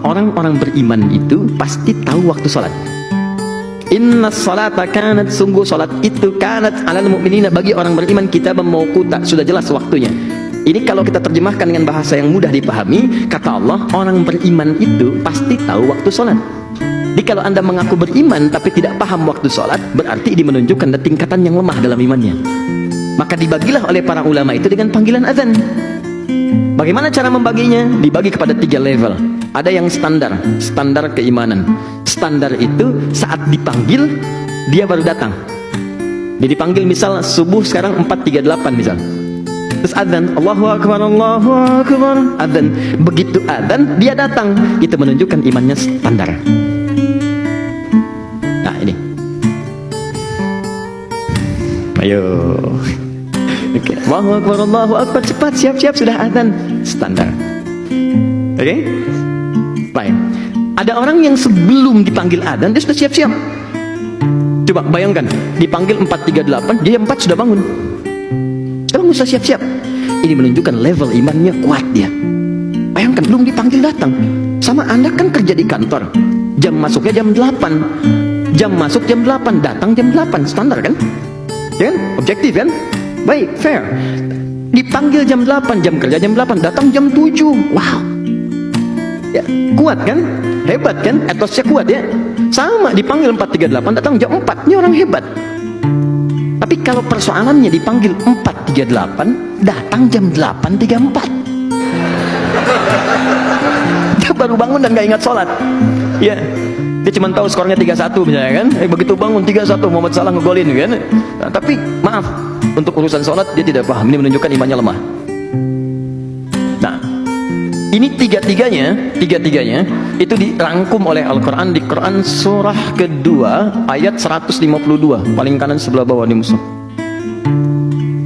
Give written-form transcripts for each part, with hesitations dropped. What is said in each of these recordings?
orang-orang beriman itu pasti tahu waktu sholat. Inna sholata kanat, sungguh sholat itu kanat alal mu'minina, bagi orang beriman kitaban mauquta, sudah jelas waktunya. Ini kalau kita terjemahkan dengan bahasa yang mudah dipahami, kata Allah, orang beriman itu pasti tahu waktu sholat. Jadi kalau Anda mengaku beriman tapi tidak paham waktu sholat, berarti ini menunjukkan tingkatan yang lemah dalam imannya. Maka dibagilah oleh para ulama itu dengan panggilan azan. Bagaimana cara membaginya? Dibagi kepada 3 level. Ada yang standar, standar keimanan. Standar itu saat dipanggil, dia baru datang. Dia dipanggil misal subuh sekarang 4.38 misal. Terus azan, Allahu Akbar, Allahu Akbar, azan. Begitu azan, dia datang. Itu menunjukkan imannya standar. Nah ini. Ayo. Oke, Allahu Akbar, Allahu Akbar, cepat, siap-siap, sudah azan. Standar. Oke? Baik. Ada orang yang sebelum dipanggil azan, dia sudah siap-siap. Coba bayangkan, dipanggil 4.38, dia 4 sudah bangun. Orang sudah siap-siap. Ini menunjukkan level imannya kuat dia. Bayangkan, belum dipanggil datang. Sama Anda kan kerja di kantor, jam masuknya jam 8. Jam masuk jam 8, datang jam 8. Standar kan? Ya kan? Objektif kan? Baik, fair. Dipanggil jam 8, jam kerja jam 8, datang jam 7. Wow. Ya, kuat kan? Hebat kan? Etosnya kuat ya. Sama, dipanggil 4.38, datang jam 4. Ini orang hebat. Tapi kalau persoalannya dipanggil 4.38, datang jam 8.34. Dia baru bangun dan gak ingat sholat. Ya, dia cuma tahu skornya 3-1 misalnya kan. Begitu bangun 3-1, Muhammad Salah ngegolin kan. Nah, tapi maaf, untuk urusan sholat dia tidak paham. Ini menunjukkan imannya lemah. Nah, ini tiga-tiganya itu dirangkum oleh Al-Quran di Quran surah kedua ayat 152, paling kanan sebelah bawah di mushaf.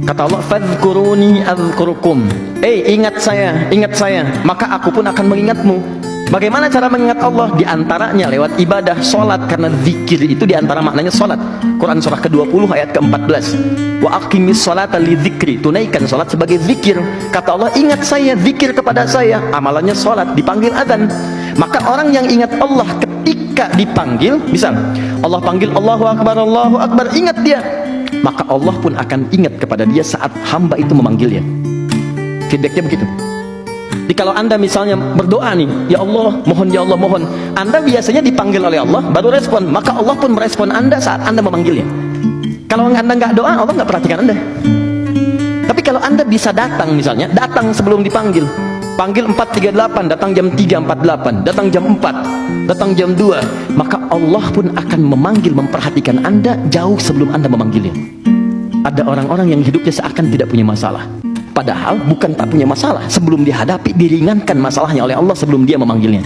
Kata Allah, fadhkuruni adzkurukum. Ingat saya, maka aku pun akan mengingatmu. Bagaimana cara mengingat Allah? Di antaranya lewat ibadah, sholat. Karena zikir itu di antara maknanya sholat. Quran surah ke-20 ayat ke-14. Wa aqimis sholata li dzikri. Tunaikan sholat sebagai zikir. Kata Allah, ingat saya, zikir kepada saya. Amalannya sholat, dipanggil azan. Maka orang yang ingat Allah ketika dipanggil, misal Allah panggil Allahu Akbar, ingat dia. Maka Allah pun akan ingat kepada dia saat hamba itu memanggilnya. Feedbacknya begitu. Jadi kalau Anda misalnya berdoa nih, ya Allah, mohon, Anda biasanya dipanggil oleh Allah, baru respon, maka Allah pun merespon Anda saat Anda memanggilnya. Kalau Anda nggak doa, Allah nggak perhatikan Anda. Tapi kalau Anda bisa datang misalnya, datang sebelum dipanggil, panggil 4.38, datang jam 3.48, datang jam 4, datang jam 2, maka Allah pun akan memanggil, memperhatikan Anda jauh sebelum Anda memanggilnya. Ada orang-orang yang hidupnya seakan tidak punya masalah. Padahal bukan tak punya masalah, sebelum dihadapi diringankan masalahnya oleh Allah sebelum dia memanggilnya.